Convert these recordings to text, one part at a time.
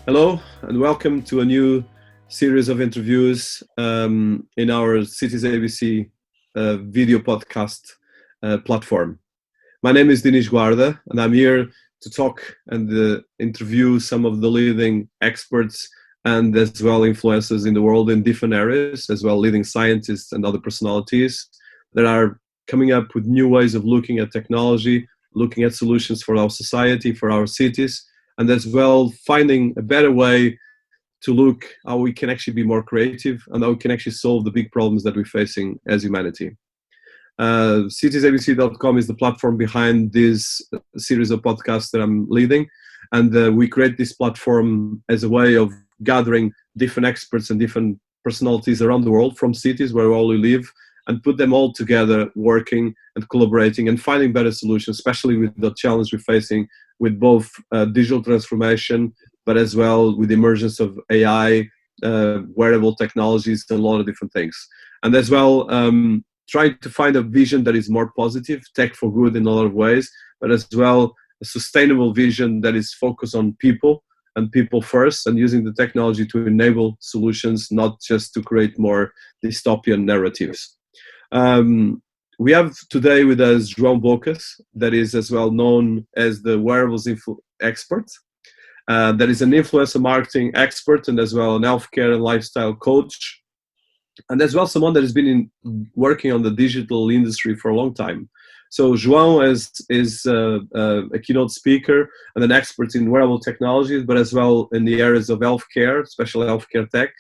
Hello and welcome to a new series of interviews in our Cities ABC video podcast platform. My name is Dinis Guarda and I'm here to talk and interview some of the leading experts and as well influencers in the world in different areas, as well leading scientists and other personalities that are coming up with new ways of looking at technology, looking at solutions for our society, for our cities, and as well finding a better way to look how we can actually be more creative and how we can actually solve the big problems that we're facing as humanity. Citiesabc.com is the platform behind this series of podcasts that I'm leading, and we create this platform as a way of gathering different experts and different personalities around the world from cities where we all live, and put them all together working and collaborating and finding better solutions, especially with the challenge we're facing with both digital transformation, but as well with the emergence of AI, wearable technologies, and a lot of different things. And as well, trying to find a vision that is more positive, tech for good in a lot of ways, but as well a sustainable vision that is focused on people and people first, and using the technology to enable solutions, not just to create more dystopian narratives. We have today with us João Bocas, that is as well known as the Wearables Expert. That is an influencer marketing expert and as well an healthcare and lifestyle coach, and as well someone that has been working on the digital industry for a long time. So João is a keynote speaker and an expert in wearable technologies, but as well in the areas of healthcare, especially healthcare tech.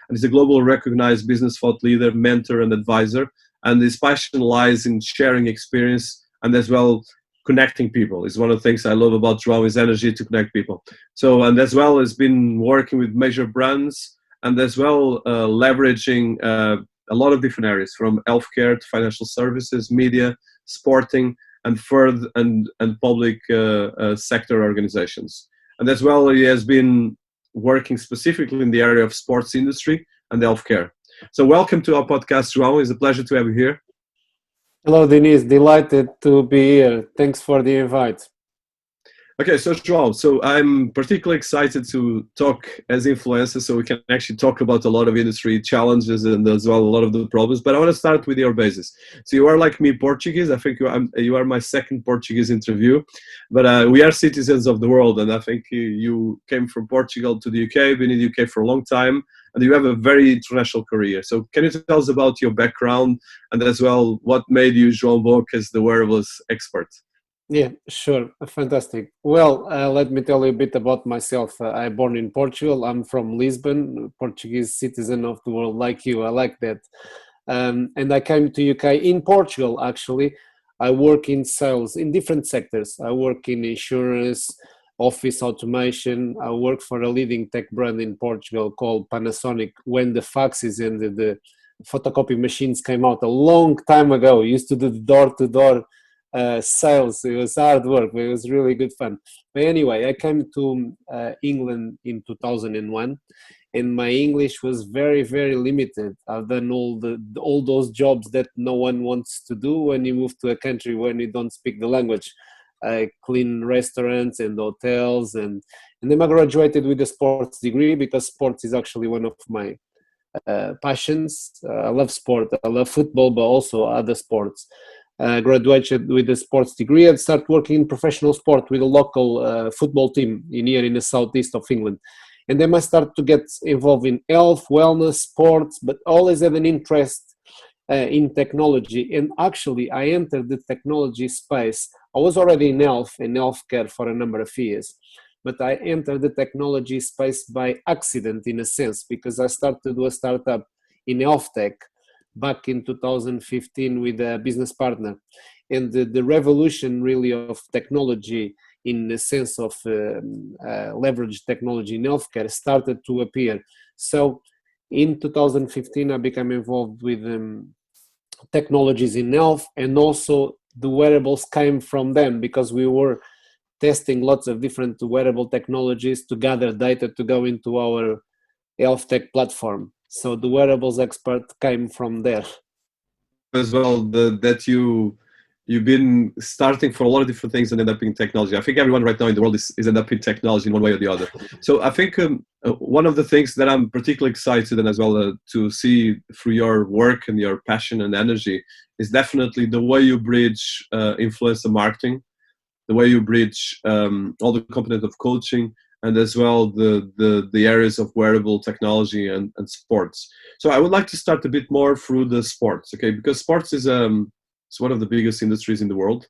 And he's a global recognized business thought leader, mentor, and advisor. And his passion lies in sharing experience and as well connecting people. Is one of the things I love about João, his energy to connect people. So, and as well has been working with major brands and as well leveraging a lot of different areas, from healthcare to financial services, media, sporting, and further and public sector organizations. And as well, he has been working specifically in the area of sports industry and healthcare. So welcome to our podcast, João. It's a pleasure to have you here. Hello, Dinis. Delighted to be here. Thanks for the invite. Okay, so João, so I'm particularly excited to talk as influencers, so we can actually talk about a lot of industry challenges and as well a lot of the problems. But I want to start with your basis. So you are like me, Portuguese. I think you are my second Portuguese interview, but we are citizens of the world, and I think you came from Portugal to the UK, been in the UK for a long time, and you have a very international career. So can you tell us about your background and as well what made you João Bocas, the wearables expert? Yeah, sure. Fantastic. Well, let me tell you a bit about myself. I'm born in Portugal. I'm from Lisbon, Portuguese citizen of the world like you. I like that. And I came to UK in Portugal, actually. I work in sales in different sectors. I work in insurance, office automation. I work for a leading tech brand in Portugal called Panasonic when the faxes and the photocopy machines came out a long time ago. I used to do the door-to-door sales. It was hard work, but it was really good fun. But anyway, I came to England in 2001, and my English was very, very limited. I've done all those jobs that no one wants to do when you move to a country when you don't speak the language. I clean restaurants and hotels, and then I graduated with a sports degree because sports is actually one of my passions. I love sport. I love football, but also other sports. Graduated with a sports degree and started working in professional sport with a local football team here in the southeast of England. And then I started to get involved in health, wellness, sports, but always had an interest in technology. And actually, I entered the technology space. I was already in health and healthcare for a number of years, but I entered the technology space by accident in a sense, because I started to do a startup in health tech back in 2015 with a business partner. And the revolution really of technology in the sense of leverage technology in healthcare started to appear. So in 2015, I became involved with technologies in health, and also the wearables came from them because we were testing lots of different wearable technologies to gather data to go into our health tech platform. So the Wearables Expert came from there. As well, that you you've been starting for a lot of different things and end up in technology. I think everyone right now in the world is end up in technology in one way or the other. So I think one of the things that I'm particularly excited and as well to see through your work and your passion and energy is definitely the way you bridge influencer marketing, the way you bridge all the components of coaching, and as well the areas of wearable technology and sports. So I would like to start a bit more through the sports, okay? Because sports is it's one of the biggest industries in the world,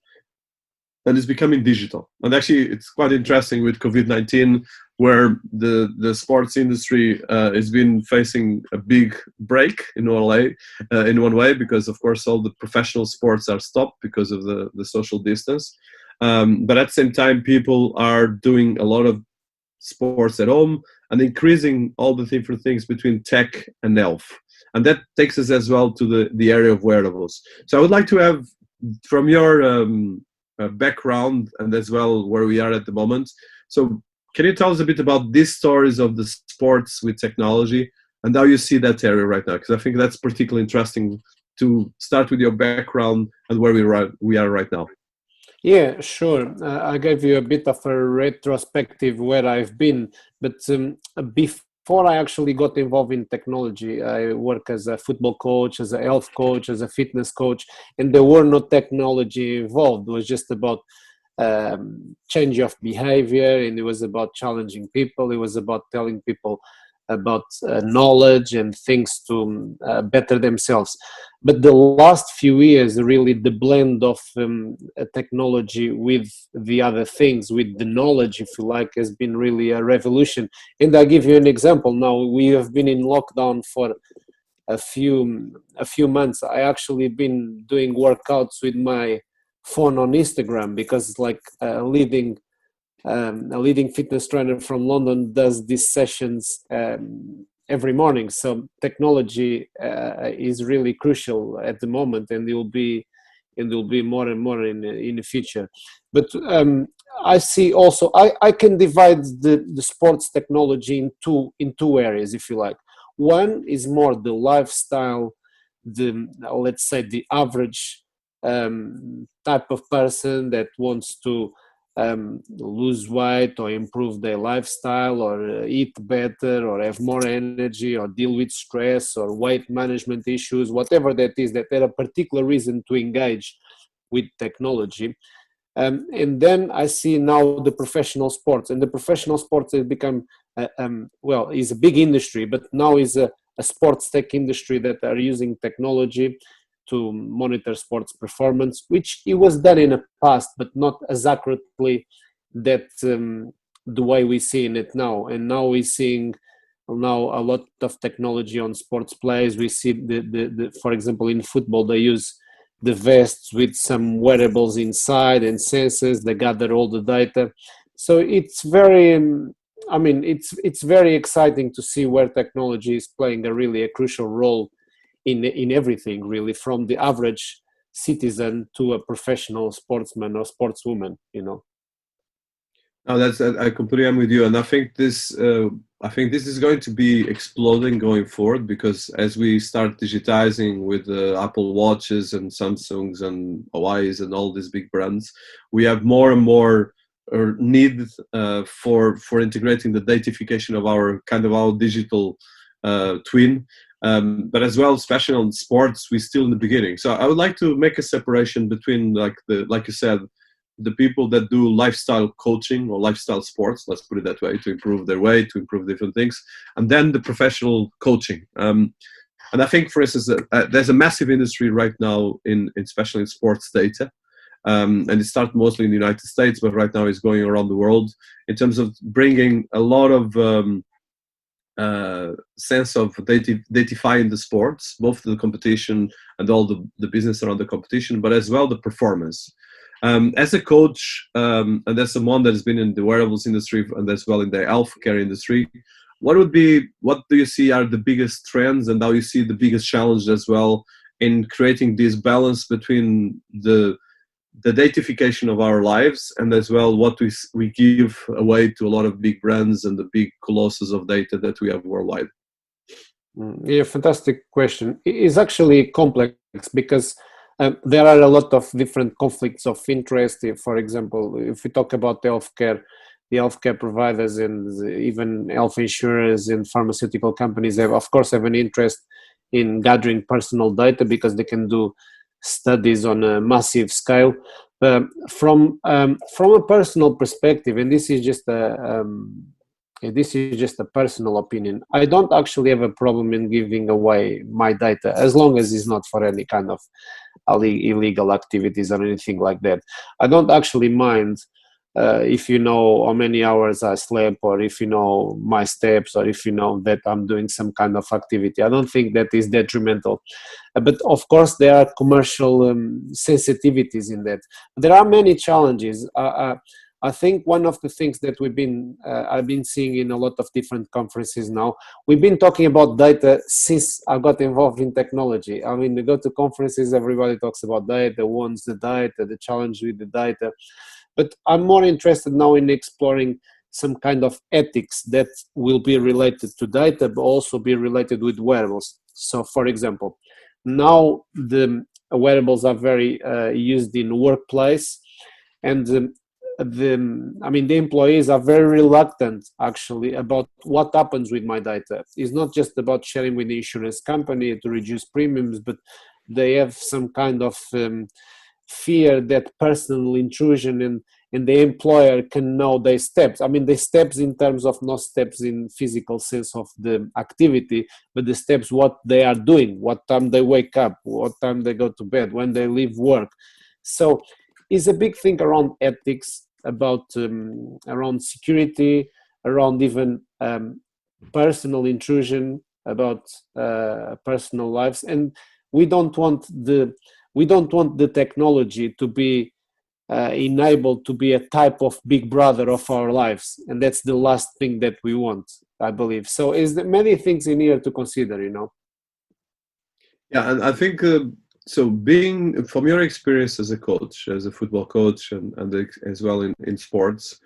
and it's becoming digital. And actually, it's quite interesting with COVID-19, where the sports industry has been facing a big break in one way, because of course all the professional sports are stopped because of the social distance. But at the same time, people are doing a lot of sports at home and increasing all the different things between tech and health. And that takes us as well to the area of wearables. So I would like to have, from your background and as well where we are at the moment, so can you tell us a bit about these stories of the sports with technology and how you see that area right now? Because I think that's particularly interesting to start with your background and where we are right now. Yeah, sure. I gave you a bit of a retrospective where I've been, but before I actually got involved in technology, I work as a football coach, as a health coach, as a fitness coach, and there were no technology involved. It was just about change of behavior, and it was about challenging people. It was about telling people about knowledge and things to better themselves. But the last few years, really the blend of technology with the other things, with the knowledge, if you like, has been really a revolution. And I'll give you an example. Now, we have been in lockdown for a few months. I actually been doing workouts with my phone on Instagram, because like a leading fitness trainer from London does these sessions every morning. So technology is really crucial at the moment, and it will be more and more in the future. But I see also I can divide the sports technology in two areas, if you like. One is more the lifestyle, let's say the average type of person that wants to lose weight or improve their lifestyle or eat better or have more energy or deal with stress or weight management issues, whatever that is, that there are a particular reason to engage with technology. And then I see now the professional sports, and the professional sports has become is a big industry, but now is a sports tech industry that are using technology to monitor sports performance, which it was done in the past, but not as accurately that the way we see it now. And now we're seeing a lot of technology on sports plays. We see for example, in football, they use the vests with some wearables inside and sensors. They gather all the data. So it's very, it's very exciting to see where technology is playing a crucial role in everything, really, from the average citizen to a professional sportsman or sportswoman, No, I completely am with you, and I think this is going to be exploding going forward, because as we start digitizing with Apple Watches and Samsungs and Hawaii's and all these big brands, we have more and more need for integrating the datification of our digital twin. But as well, especially on sports, we're still in the beginning. So I would like to make a separation between, like you said, the people that do lifestyle coaching or lifestyle sports, let's put it that way, to improve their weight, to improve different things, and then the professional coaching. And I think, for instance, there's a massive industry right now especially in sports data. And it started mostly in the United States, but right now it's going around the world in terms of bringing a lot of sense of datifying the sports, both the competition and all the business around the competition, but as well the performance. As a coach and as someone that has been in the wearables industry and as well in the healthcare industry, what do you see are the biggest trends, and how you see the biggest challenge as well in creating this balance between the datification of our lives and as well what we give away to a lot of big brands and the big colossus of data that we have worldwide? Yeah, fantastic question. It's actually complex, because There are a lot of different conflicts of interest. For example, if we talk about healthcare, the healthcare providers and even health insurers and pharmaceutical companies have, of course, have an interest in gathering personal data because they can do studies on a massive scale. From a personal perspective, and this is just a personal opinion, I don't actually have a problem in giving away my data as long as it's not for any kind of illegal activities or anything like that. I don't actually mind if you know how many hours I slept, or if you know my steps, or if you know that I'm doing some kind of activity. I don't think that is detrimental. But of course, there are commercial sensitivities in that. There are many challenges. I think one of the things that I've been seeing in a lot of different conferences now, we've been talking about data since I got involved in technology. I mean, you go to conferences, everybody talks about data, who owns the data, the challenge with the data. But I'm more interested now in exploring some kind of ethics that will be related to data, but also be related with wearables. So, for example, now the wearables are very used in workplace, and the employees are very reluctant actually about what happens with my data. It's not just about sharing with the insurance company to reduce premiums, but they have some kind of fear that personal intrusion and the employer can know their steps. I mean, the steps in terms of not steps in physical sense of the activity, but the steps, what they are doing, what time they wake up, what time they go to bed, when they leave work. So it's a big thing around ethics, about around security, around even personal intrusion, about personal lives. And we don't want the technology to be enabled to be a type of big brother of our lives, and that's the last thing that we want, I believe. So is there many things in here to consider, you know? Yeah, and I think so. Being from your experience as a coach, as a football coach, and as well in sports,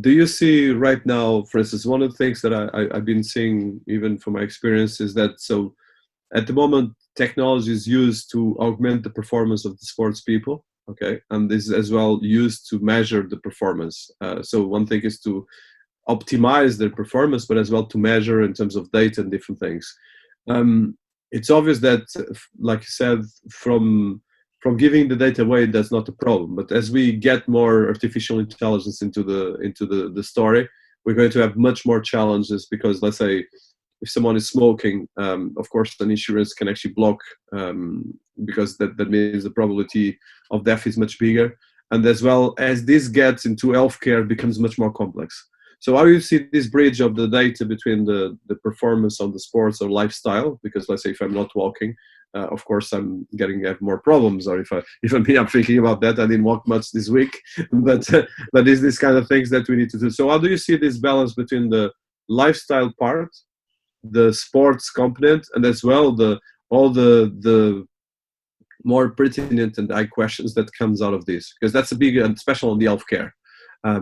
do you see right now, for instance, one of the things that I've been seeing even from my experience is that so at the moment technology is used to augment the performance of the sports people, okay, and this is as well used to measure the performance. So one thing is to optimize their performance, but as well to measure in terms of data and different things. It's obvious that, like you said, from giving the data away, that's not a problem. But as we get more artificial intelligence into the story, we're going to have much more challenges because, let's say, if someone is smoking, of course, an insurance can actually block because that means the probability of death is much bigger. And as well as this gets into healthcare, it becomes much more complex. So how do you see this bridge of the data between the performance on the sports or lifestyle? Because let's say if I'm not walking, of course I'm have more problems. Or even me, I'm thinking about that. I didn't walk much this week, but is this kind of things that we need to do. So how do you see this balance between the lifestyle part, the sports component, and as well all the more pertinent and high questions that comes out of this? Because that's a big, and especially on the healthcare.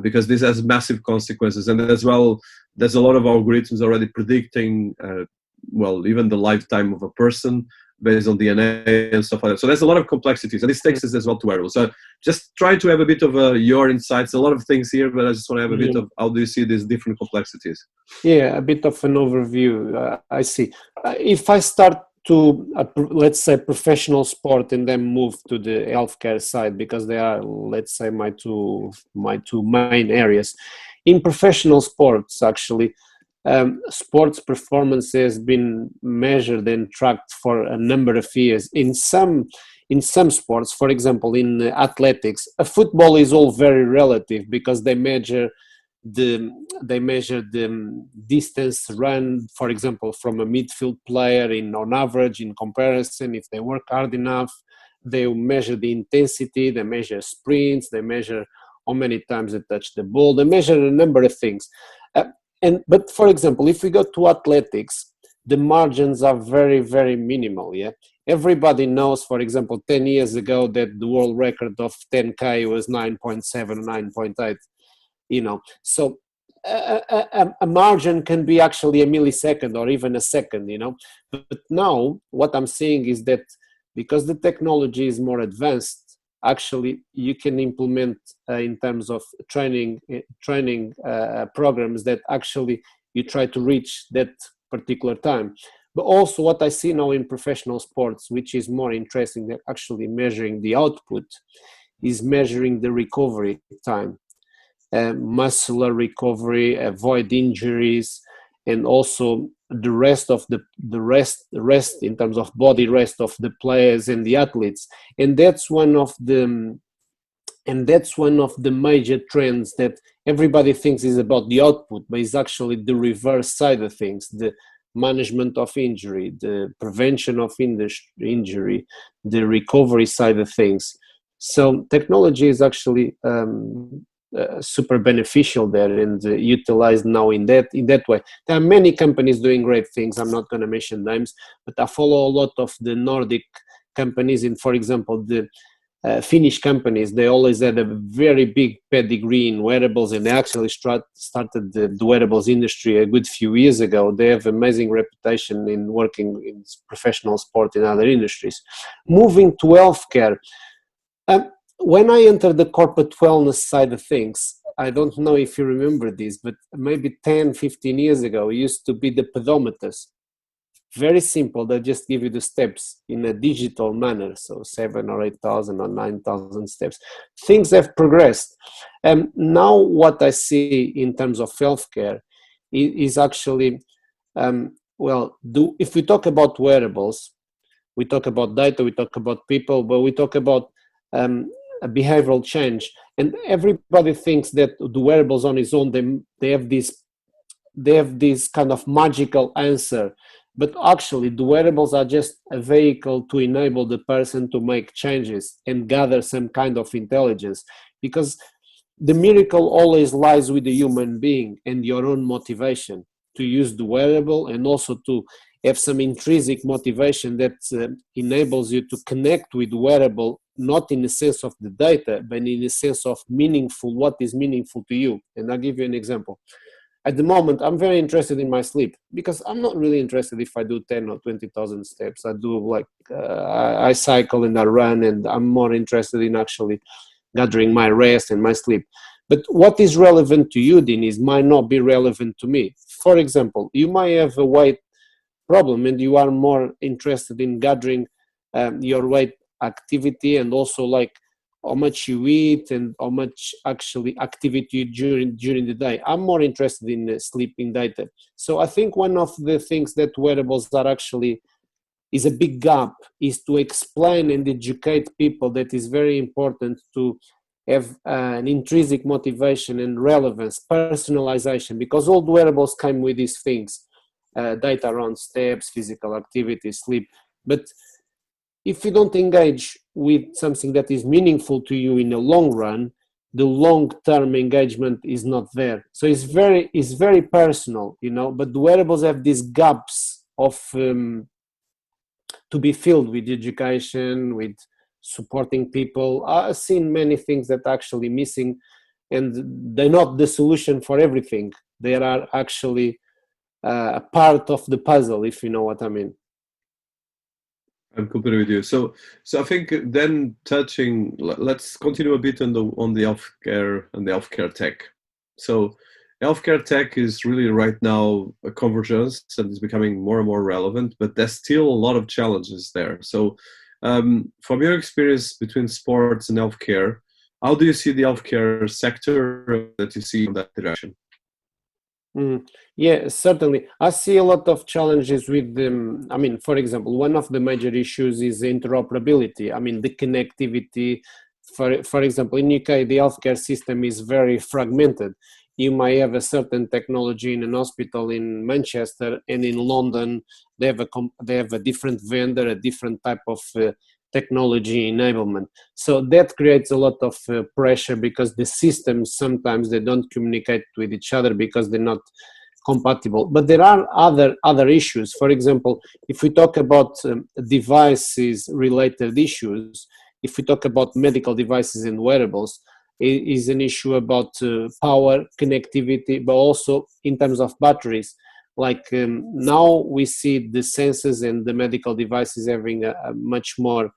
Because this has massive consequences, and as well, there's a lot of algorithms already predicting, even the lifetime of a person based on DNA and stuff like that. So there's a lot of complexities, and this takes us as well to wearables. So just try to have a bit of your insights. A lot of things here, but I just want to have a bit of how do you see these different complexities? Yeah, a bit of an overview. I see. If I start to let's say professional sport and then move to the healthcare side, because they are, let's say, my two main areas. In professional sports, actually, sports performance has been measured and tracked for a number of years. In some sports, for example, in athletics, football is all very relative because they measure the distance run, for example, from a midfield player on average, in comparison. If they work hard enough, they measure the intensity, they measure sprints, they measure how many times they touch the ball, they measure a number of things. But for example, if we go to athletics, the margins are very, very minimal. Yeah, everybody knows, for example, 10 years ago that the world record of 10K was 9.7, 9.8. So a margin can be actually a millisecond or even a second, but now what I'm seeing is that because the technology is more advanced. Actually, you can implement in terms of training programs that actually you try to reach that particular time. But also what I see now in professional sports, which is more interesting than actually measuring the output, is measuring the recovery time, muscular recovery, avoid injuries, and also the rest in terms of body rest of the players and the athletes. And that's one of the major trends that everybody thinks is about the output, but it's actually the reverse side of things: the management of injury, the prevention of injury, the recovery side of things. So technology is actually super beneficial there and utilized now in that way. There are many companies doing great things. I'm not going to mention names, but I follow a lot of the Nordic companies. And for example, the Finnish companies, they always had a very big pedigree in wearables, and they actually started the wearables industry a good few years ago. They have amazing reputation in working in professional sport in other industries. Moving to healthcare, when I entered the corporate wellness side of things, I don't know if you remember this, but maybe 10, 15 years ago, it used to be the pedometers. Very simple. They just give you the steps in a digital manner. So 7 or 8,000 or 9,000 steps. Things have progressed. Now what I see in terms of healthcare is actually, if we talk about wearables, we talk about data, we talk about people, but we talk about a behavioral change. And everybody thinks that the wearables on its own, they have this kind of magical answer. But actually, the wearables are just a vehicle to enable the person to make changes and gather some kind of intelligence. Because the miracle always lies with the human being and your own motivation to use the wearable, and also to have some intrinsic motivation that enables you to connect with the wearable, not in the sense of the data, but in the sense of what is meaningful to you. And I'll give you an example. At the moment, I'm very interested in my sleep, because I'm not really interested if I do 10 or 20,000 steps. I do I cycle and I run, and I'm more interested in actually gathering my rest and my sleep. But what is relevant to you, Dinis, might not be relevant to me. For example, you might have a weight problem and you are more interested in gathering your weight activity, and also how much you eat and how much actually activity during the day. I'm more interested in sleeping data. So I think one of the things that wearables are actually is a big gap is to explain and educate people that is very important to have an intrinsic motivation and relevance, personalization, because all the wearables come with these things, data around steps, physical activity, sleep. But if you don't engage with something that is meaningful to you in the long run, the long-term engagement is not there. So it's very personal, but the wearables have these gaps of to be filled with education, with supporting people. I've seen many things that are actually missing, and they're not the solution for everything. They are actually a part of the puzzle, if you know what I mean. I'm completely with you. So I think then let's continue a bit on the healthcare and the healthcare tech. So healthcare tech is really right now a convergence and is becoming more and more relevant, but there's still a lot of challenges there. So from your experience between sports and healthcare, how do you see the healthcare sector that you see in that direction? Yeah, certainly. I see a lot of challenges with them. I mean, for example, one of the major issues is interoperability. I mean, the connectivity. For example, in UK, the healthcare system is very fragmented. You might have a certain technology in an hospital in Manchester, and in London, they have a different vendor, a different type of technology enablement. So that creates a lot of pressure, because the systems sometimes they don't communicate with each other because they're not compatible. But there are other issues. For example, if we talk about devices related issues, if we talk about medical devices and wearables, it is an issue about power, connectivity, but also in terms of batteries. Now we see the sensors and the medical devices having a much more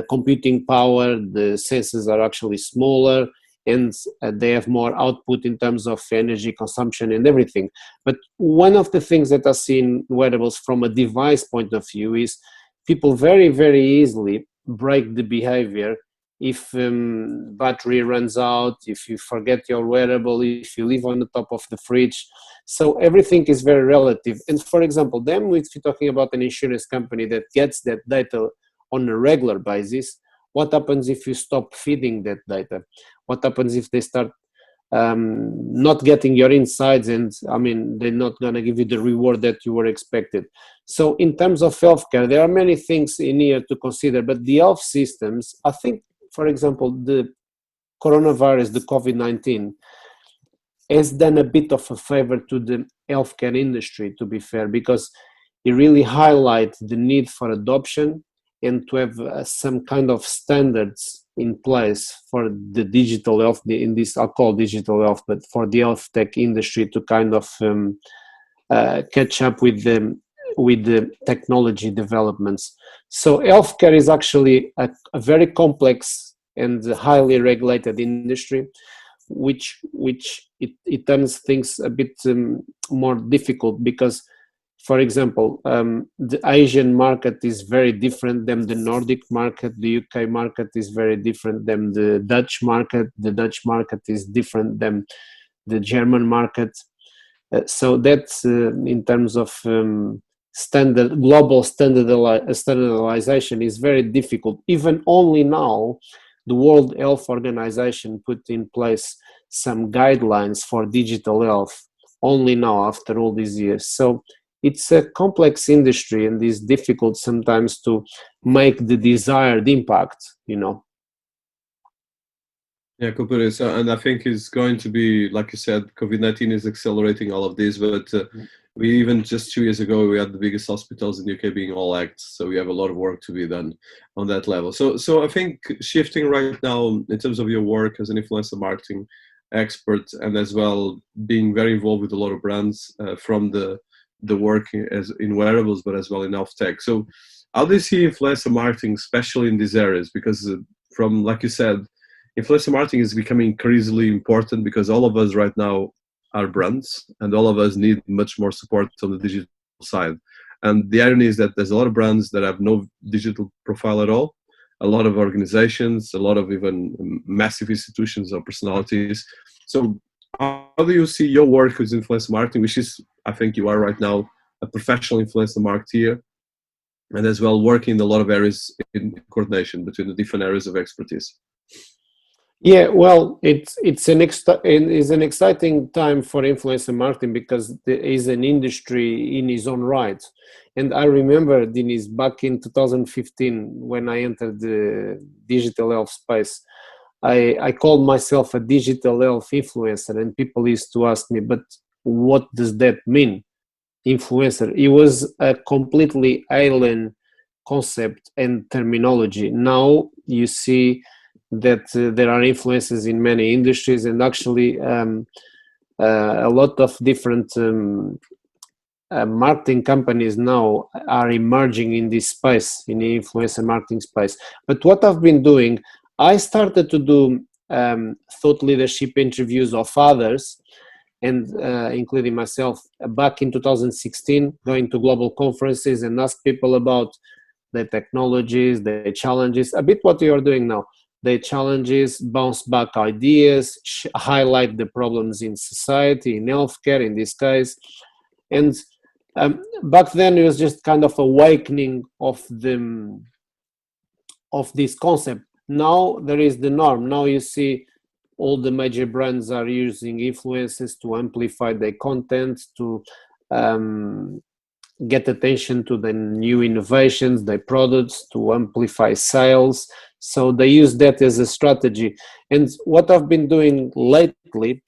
computing power. The sensors are actually smaller, and they have more output in terms of energy consumption and everything. But one of the things that I see in wearables from a device point of view is people very, very easily break the behavior if battery runs out, if you forget your wearable, if you leave on the top of the fridge. So everything is very relative. And for example, then if you're talking about an insurance company that gets that data on a regular basis, what happens if you stop feeding that data? What happens if they start not getting your insights, and I mean, they're not going to give you the reward that you were expected? So in terms of healthcare, there are many things in here to consider, but the health systems, I think, for example, the coronavirus, the COVID-19, has done a bit of a favor to the healthcare industry, to be fair, because it really highlights the need for adoption and to have some kind of standards in place for the digital health, in this I'll call digital health, but for the health tech industry to kind of catch up with the technology developments. So healthcare is actually a very complex and highly regulated industry, which it turns things a bit more difficult because, for example, the Asian market is very different than the Nordic market. The UK market is very different than the Dutch market. The Dutch market is different than the German market. So that's in terms of global standardization is very difficult. Even only now, the World Health Organization put in place some guidelines for digital health only now after all these years. So it's a complex industry, and it's difficult sometimes to make the desired impact, Yeah, completely. So, and I think it's going to be, like you said, COVID-19 is accelerating all of this, but we even just 2 years ago, we had the biggest hospitals in the UK being all acts. So we have a lot of work to be done on that level. So I think shifting right now in terms of your work as an influencer marketing expert, and as well being very involved with a lot of brands from the work as in wearables, but as well in health tech. So how do you see influencer marketing, especially in these areas? Because from, like you said, influencer marketing is becoming increasingly important because all of us right now are brands, and all of us need much more support on the digital side. And the irony is that there's a lot of brands that have no digital profile at all, a lot of organizations, a lot of even massive institutions or personalities. So how do you see your work with influencer marketing, which is, I think you are right now, a professional influencer marketeer, and as well working in a lot of areas in coordination between the different areas of expertise? Yeah, well, it's an exciting time for influencer marketing because there is an industry in its own right. And I remember, Dinis, back in 2015, when I entered the digital health space, I called myself a digital health influencer, and people used to ask me, but what does that mean, influencer? It was a completely alien concept and terminology. Now you see that there are influences in many industries, and actually a lot of different marketing companies now are emerging in this space, in the influencer marketing space. But what I've been doing, I started to do thought leadership interviews of others, and including myself, back in 2016, going to global conferences and ask people about the technologies, the challenges, a bit what you're doing now. The challenges, bounce back ideas, highlight the problems in society, in healthcare in this case. And back then it was just kind of awakening of this concept. Now there is the norm. Now you see all the major brands are using influencers to amplify their content, to get attention to the new innovations, their products, to amplify sales. So they use that as a strategy. And what I've been doing lately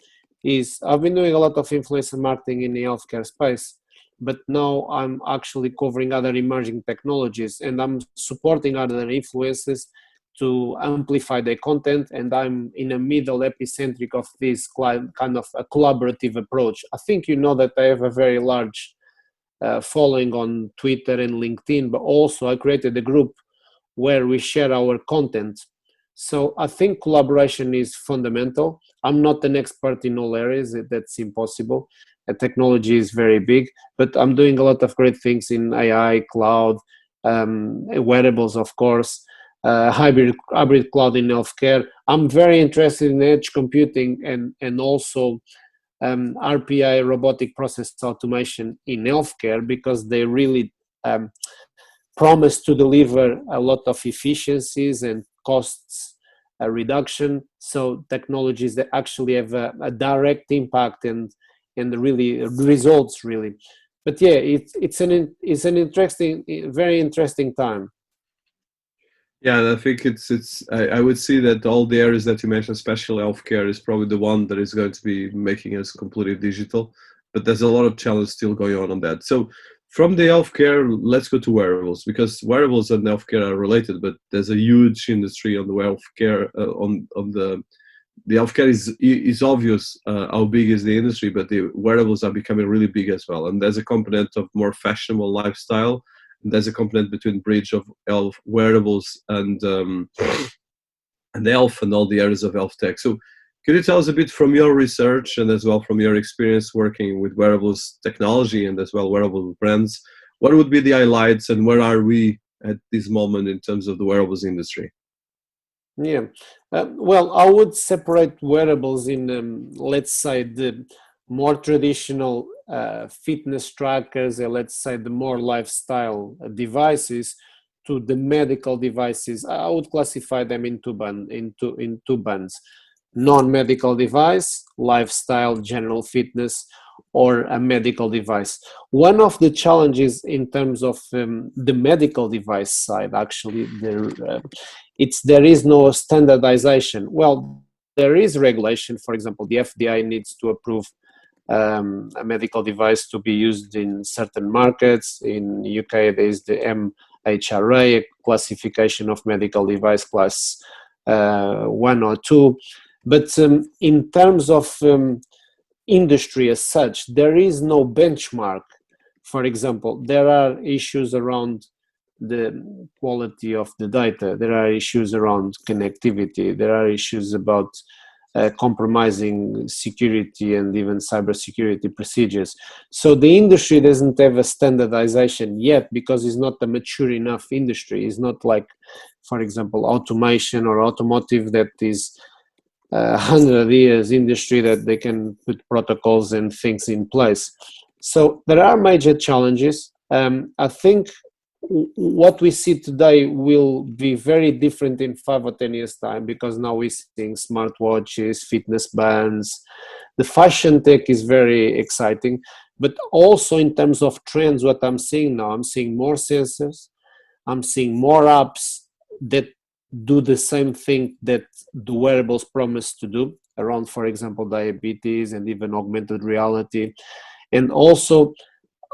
is I've been doing a lot of influencer marketing in the healthcare space, but now I'm actually covering other emerging technologies, and I'm supporting other influencers to amplify their content, and I'm in a middle epicentric of this kind of a collaborative approach. I think you know that I have a very large following on Twitter and LinkedIn, but also I created a group where we share our content. So I think collaboration is fundamental. I'm not an expert in all areas, that's impossible. Technology is very big, but I'm doing a lot of great things in AI, cloud, wearables, of course, hybrid cloud in healthcare. I'm very interested in edge computing and also RPA, robotic process automation in healthcare, because they really promise to deliver a lot of efficiencies and costs reduction. So technologies that actually have a direct impact and really results really. But yeah, it's an interesting, very interesting time. Yeah, and I think I would see that all the areas that you mentioned, especially healthcare, is probably the one that is going to be making us completely digital. But there's a lot of challenge still going on that. So from the healthcare, let's go to wearables, because wearables and healthcare are related, but there's a huge industry on the healthcare, on the healthcare is obvious how big is the industry, but the wearables are becoming really big as well. And there's a component of more fashionable lifestyle. And there's a component between bridge of health, wearables and health and all the areas of health tech. So could you tell us a bit from your research and as well from your experience working with wearables technology and as well wearable brands, what would be the highlights and where are we at this moment in terms of the wearables industry? Yeah, well, I would separate wearables in, let's say, the more traditional fitness trackers, and let's say the more lifestyle devices, to the medical devices. I would classify them in two bands: non-medical device, lifestyle, general fitness, or a medical device. One of the challenges in terms of the medical device side, actually, there is no standardization. Well, there is regulation. For example, the FDA needs to approve a medical device to be used in certain markets. In UK, there is the MHRA, classification of medical device class 1 or 2. But in terms of industry as such, there is no benchmark. For example, there are issues around the quality of the data. There are issues around connectivity. There are issues about compromising security and even cybersecurity procedures. So the industry doesn't have a standardization yet because it's not a mature enough industry. It's not like, for example, automation or automotive that is 100 years industry that they can put protocols and things in place. So there are major challenges. I think what we see today will be very different in 5 or 10 years time, because now we're seeing smartwatches, fitness bands. The fashion tech is very exciting, but also in terms of trends, what I'm seeing now, I'm seeing more sensors, I'm seeing more apps that do the same thing that the wearables promise to do around, for example, diabetes and even augmented reality. And also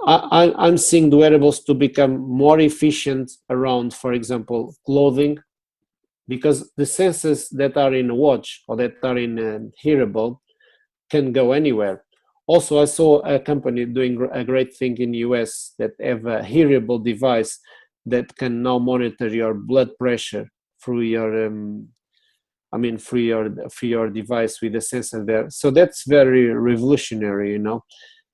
I'm seeing the wearables to become more efficient around, for example, clothing, because the sensors that are in a watch or that are in a hearable can go anywhere. Also, I saw a company doing a great thing in the US that have a hearable device that can now monitor your blood pressure through your through your device with a sensor there. So that's very revolutionary, you know.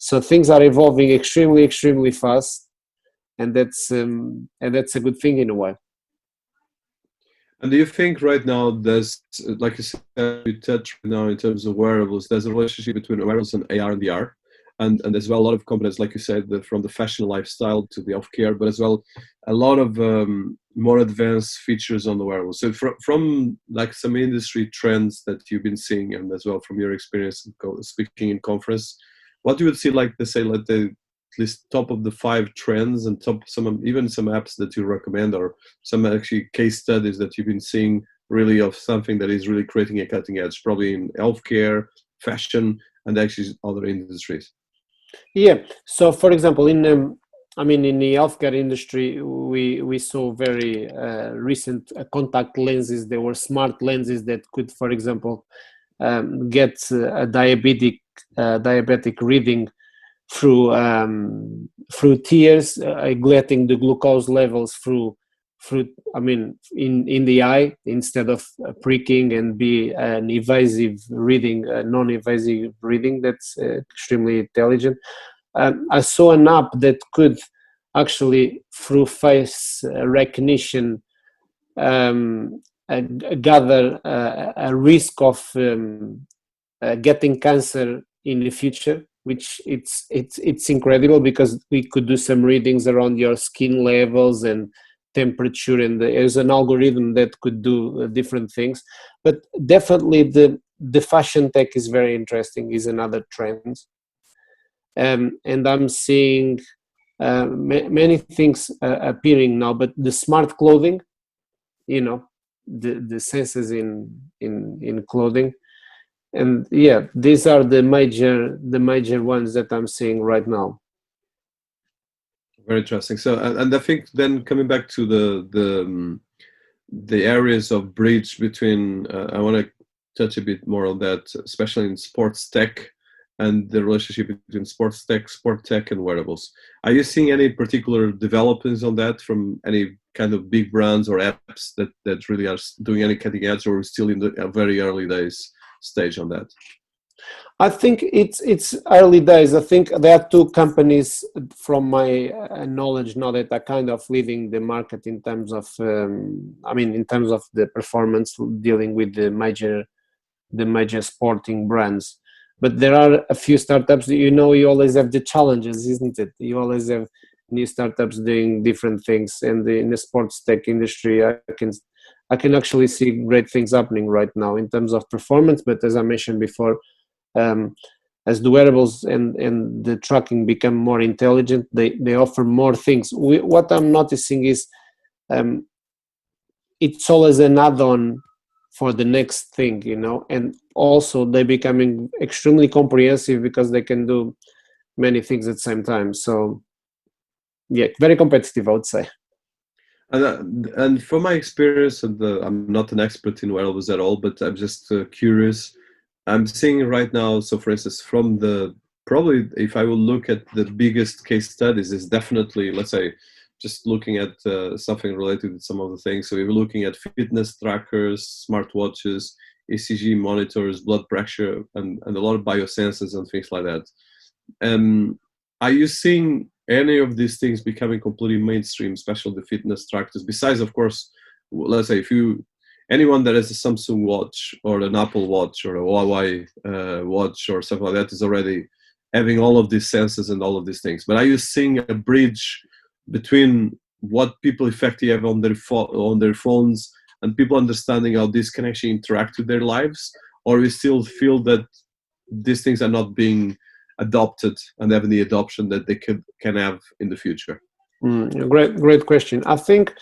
So things are evolving extremely fast, and that's a good thing in a way. And do you think right now there's, like you said, you touch right now in terms of wearables, there's a relationship between wearables and AR and VR, and as well a lot of companies, like you said, from the fashion lifestyle to the healthcare, but as well a lot of more advanced features on the wearables. So from like some industry trends that you've been seeing, and as well from your experience speaking in conference, what you would see, like they say, like the at least top of the 5 trends and even some apps that you recommend, or some actually case studies that you've been seeing really of something that is really creating a cutting edge, probably in healthcare, fashion, and actually other industries? Yeah. So, for example, in the healthcare industry, we saw very recent contact lenses. There were smart lenses that could, for example, get a diabetic reading through tears, getting the glucose levels through I mean in the eye instead of pricking, and be an evasive reading, non-invasive reading that's extremely intelligent. I saw an app that could actually, through face recognition, gather a risk of getting cancer in the future, which it's incredible, because we could do some readings around your skin levels and temperature, and there's an algorithm that could do different things. But definitely the fashion tech is very interesting, is another trend. And I'm seeing many things appearing now, but the smart clothing, the sensors in clothing, and yeah, these are the major ones that I'm seeing right now. Very interesting. So, and I think then coming back to the areas of bridge between, I want to touch a bit more on that, especially in sports tech and the relationship between sports tech, sport tech, and wearables. Are you seeing any particular developments on that from any kind of big brands or apps that really are doing any cutting edge, or still in the very early days stage on that? I think it's early days. I think there are two companies, from my knowledge now, that are kind of leading the market in terms of, in terms of the performance, dealing with the major sporting brands. But there are a few startups. You always have the challenges, isn't it? You always have new startups doing different things, and in the sports tech industry, I can actually see great things happening right now in terms of performance. But as I mentioned before, as the wearables and the tracking become more intelligent, they offer more things. What I'm noticing is it's always an add-on for the next thing, and also they're becoming extremely comprehensive because they can do many things at the same time. So yeah, very competitive, I would say. And from my experience, and I'm not an expert in wearables at all, but I'm just curious. I'm seeing right now, so for instance, from probably if I will look at the biggest case studies, is definitely, let's say, just looking at something related to some of the things. So we were looking at fitness trackers, smartwatches, ECG monitors, blood pressure, and a lot of biosensors and things like that. Are you seeing any of these things becoming completely mainstream, especially the fitness trackers? Besides, of course, let's say anyone that has a Samsung watch or an Apple watch or a Huawei watch or something like that is already having all of these sensors and all of these things. But are you seeing a bridge between what people effectively have on their phones and people understanding how this can actually interact with their lives? Or you still feel that these things are not being adopted and having the adoption that they can have in the future? Great question. I think,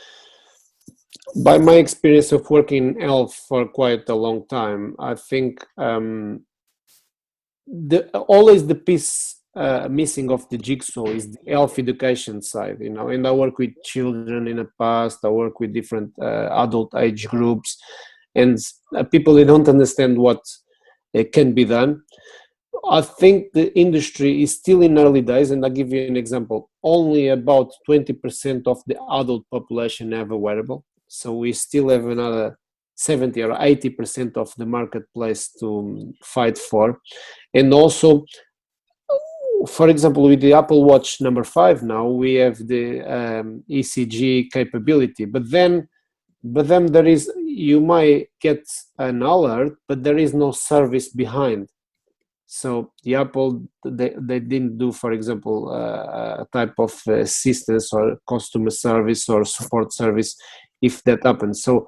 by my experience of working in health for quite a long time, I think always the piece missing of the jigsaw is the health education side, and I work with children in the past, I work with different adult age groups, and people, they don't understand what can be done. I think the industry is still in early days, and I'll give you an example. Only about 20% of the adult population have a wearable. So we still have another 70 or 80% of the marketplace to fight for. And also, for example, with the Apple Watch number 5 now, we have the ECG capability. But then there is, you might get an alert, but there is no service behind. So the Apple, they didn't do, for example, a type of assistance or customer service or support service if that happens. So,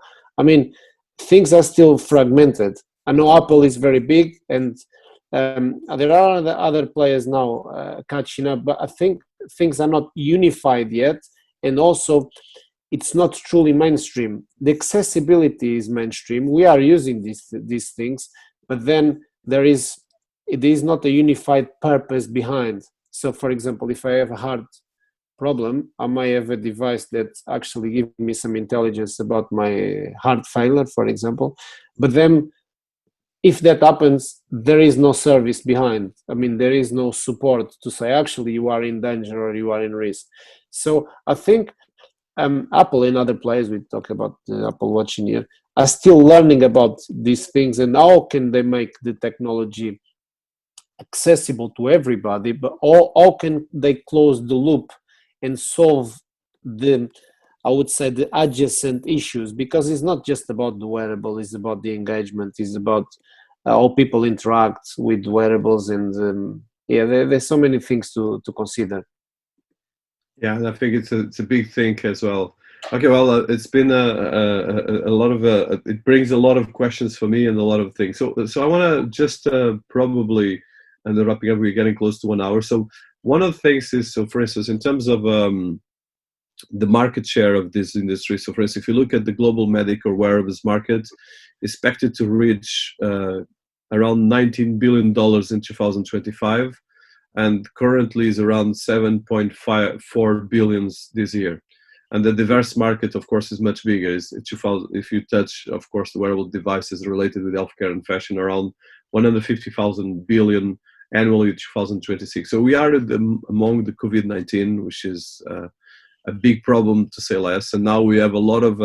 things are still fragmented. I know Apple is very big, and there are other players now catching up, but I think things are not unified yet, and also it's not truly mainstream. The accessibility is mainstream. We are using these things, but then it is not a unified purpose behind. So, for example, if I have a heart problem, I might have a device that actually gives me some intelligence about my heart failure, for example. But then if that happens, there is no service behind. I mean, there is no support to say, actually, you are in danger or you are in risk. So I think Apple and other players, we talk about the Apple Watch in here, are still learning about these things and how can they make the technology accessible to everybody, but how can they close the loop and solve the, I would say, the adjacent issues, because it's not just about the wearable, it's about the engagement, it's about how people interact with wearables, and there's so many things to consider. Yeah, and I think it's a big thing as well. Okay, well, it's been a lot of it brings a lot of questions for me and a lot of things. So I want to just probably, and then wrapping up, we're getting close to 1 hour. So one of the things is, so for instance, in terms of the market share of this industry. So for instance, if you look at the global medical wearables market, expected to reach around $19 billion in 2025, and currently is around 7.4 billion this year. And the diverse market, of course, is much bigger. If you touch, of course, the wearable devices related with healthcare and fashion, around 150,000 billion annually in 2026. So we are among the COVID-19, which is a big problem to say less. And now we have a lot of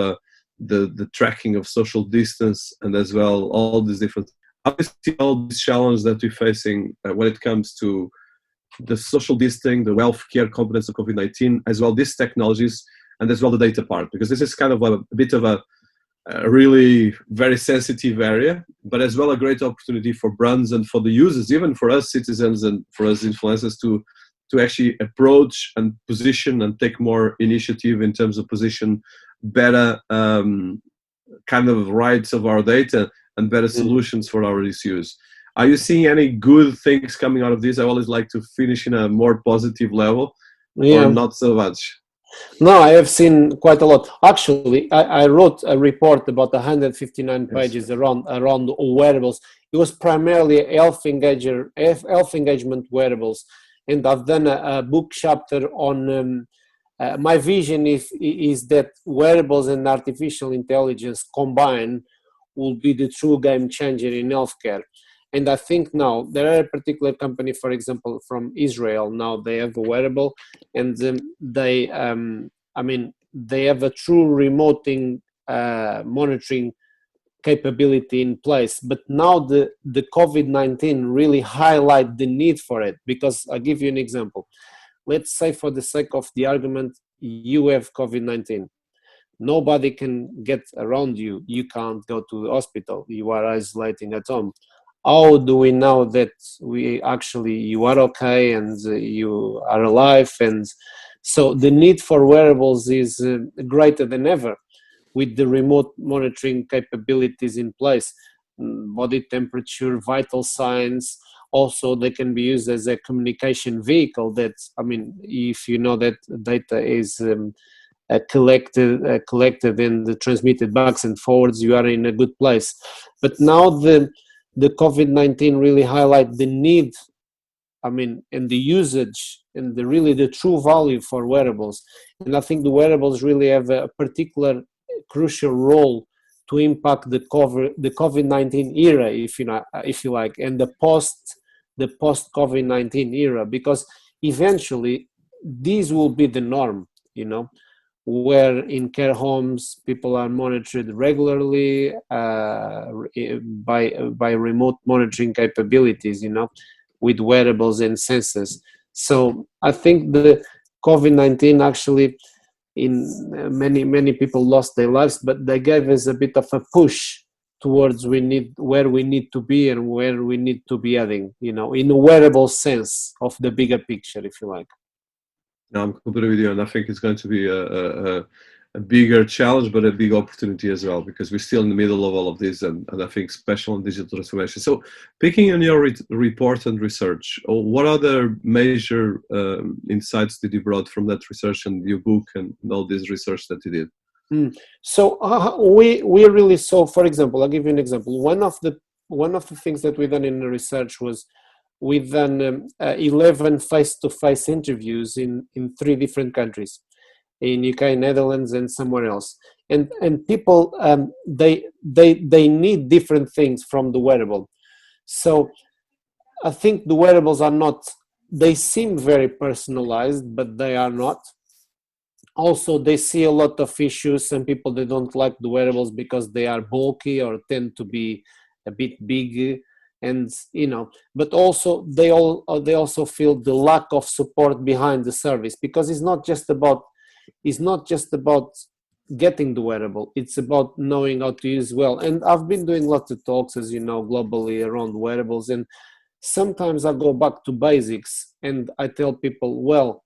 the tracking of social distance, and as well all these different, obviously all these challenges that we're facing when it comes to the social distancing, the healthcare components of COVID-19, as well these technologies, and as well the data part, because this is kind of a bit of a really very sensitive area, but as well a great opportunity for brands and for the users, even for us citizens and for us influencers to actually approach and position and take more initiative in terms of position better kind of rights of our data and better solutions for our issues. Are you seeing any good things coming out of this? I always like to finish in a more positive level, or not so much. No, I have seen quite a lot. Actually, I wrote a report about 159 pages around wearables. It was primarily health engagement wearables, and I've done a book chapter on my vision is that wearables and artificial intelligence combined will be the true game changer in healthcare. And I think now there are a particular company, for example, from Israel. Now they have a wearable, and they have a true remoting monitoring capability in place. But now the COVID-19 really highlight the need for it, because I'll give you an example. Let's say, for the sake of the argument, you have COVID-19. Nobody can get around you. You can't go to the hospital. You are isolating at home. How do we know that you are okay and you are alive? And so the need for wearables is greater than ever, with the remote monitoring capabilities in place, body temperature, vital signs. Also, they can be used as a communication vehicle. If you know that data is collected and transmitted backs and forwards, you are in a good place. But now the COVID-19 really highlight the need, and the usage and the true value for wearables. And I think the wearables really have a particular crucial role to impact the COVID-19 era, if you like, and the post COVID-19 era, because eventually these will be the norm, where in care homes people are monitored regularly by remote monitoring capabilities, with wearables and sensors. So I think the COVID-19 actually, in many people lost their lives, but they gave us a bit of a push towards where we need to be and where we need to be heading, in a wearable sense of the bigger picture, if you like. No, I'm completely with you, and I think it's going to be a bigger challenge, but a big opportunity as well, because we're still in the middle of all of this, and I think special in digital transformation. So, picking on your report and research, what other major insights did you brought from that research and your book and all this research that you did? So we really saw, for example, I'll give you an example. One of the things that we done in the research was we've done 11 face-to-face interviews in 3 different countries, in UK, Netherlands, and somewhere else. and people they need different things from the wearable. So I think the wearables are not, they seem very personalized, but they are not. Also, they see a lot of issues. Some people, they don't like the wearables because they are bulky or tend to be a bit big, and but also they also feel the lack of support behind the service, because it's not just about getting the wearable, it's about knowing how to use well. And I've been doing lots of talks, as you know, globally around wearables, and sometimes I go back to basics and I tell people, well,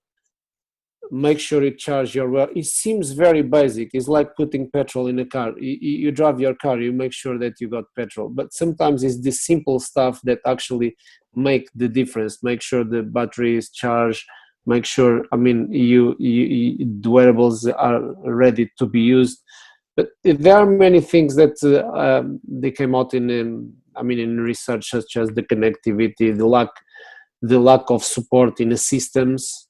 make sure you charge your well. It seems very basic. It's like putting petrol in a car. You drive your car, you make sure that you got petrol. But sometimes it's the simple stuff that actually make the difference. Make sure the battery is charged. Make sure, the wearables are ready to be used. But there are many things that they came out in research, such as the connectivity, the lack of support in the systems.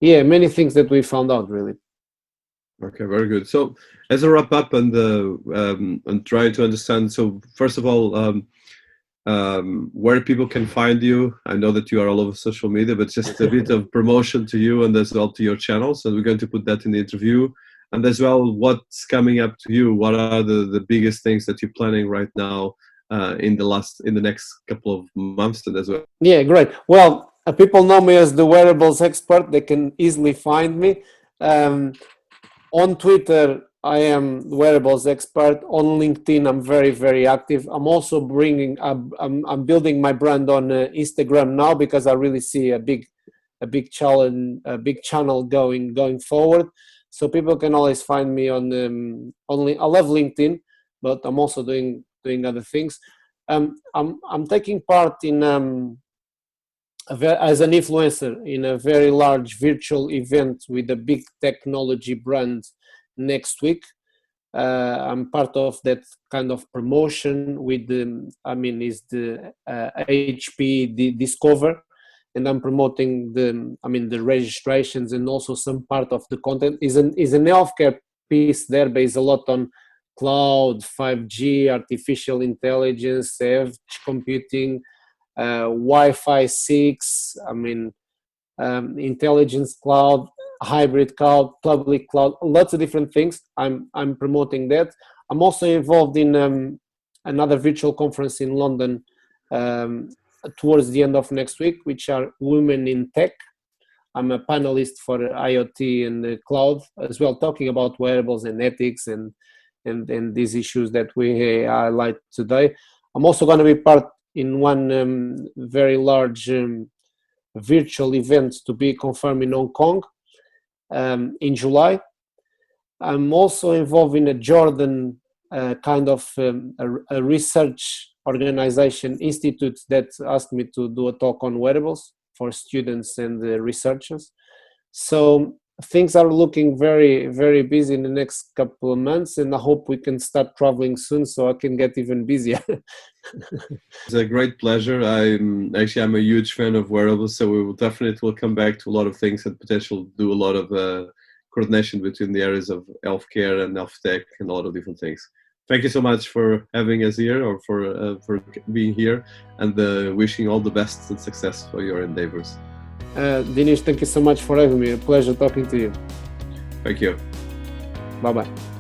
Yeah, many things that we found out, really. Okay, very good. So as a wrap up and try to understand, so first of all, where people can find you. I know that you are all over social media, but just a bit of promotion to you and as well to your channels. And we're going to put that in the interview. And as well, what's coming up to you? What are the biggest things that you're planning right now in the next couple of months and as well? Yeah, great. Well, people know me as the Wearables Expert. They can easily find me. On Twitter, I am Wearables Expert. On LinkedIn, I'm very, very active. I'm also I'm building my brand on Instagram now, because I really see a big challenge, a big channel going forward. So people can always find me on I love LinkedIn, but I'm also doing other things. I'm taking part in as an influencer in a very large virtual event with a big technology brand next week. I'm part of that kind of promotion with is the HP Discover, and I'm promoting the registrations, and also some part of the content is an healthcare piece there, based a lot on cloud, 5G, artificial intelligence, edge computing, Wi-Fi 6, intelligence cloud, hybrid cloud, public cloud, lots of different things. I'm promoting that. I'm also involved in another virtual conference in London towards the end of next week, which are Women in Tech. I'm a panelist for IoT and the cloud as well, talking about wearables and ethics and these issues that we highlight today. I'm also going to be part in one very large virtual event to be confirmed in Hong Kong in July. I'm also involved in a Jordan kind of a research organization institute that asked me to do a talk on wearables for students and researchers. So things are looking very, very busy in the next couple of months, and I hope we can start traveling soon so I can get even busier. It's a great pleasure. I'm a huge fan of wearables, so we will definitely come back to a lot of things and potentially do a lot of coordination between the areas of healthcare and health tech and a lot of different things. Thank you so much for having us here, or for being here, and wishing all the best and success for your endeavors. Dinis, thank you so much for having me. A pleasure talking to you. Thank you. Bye-bye.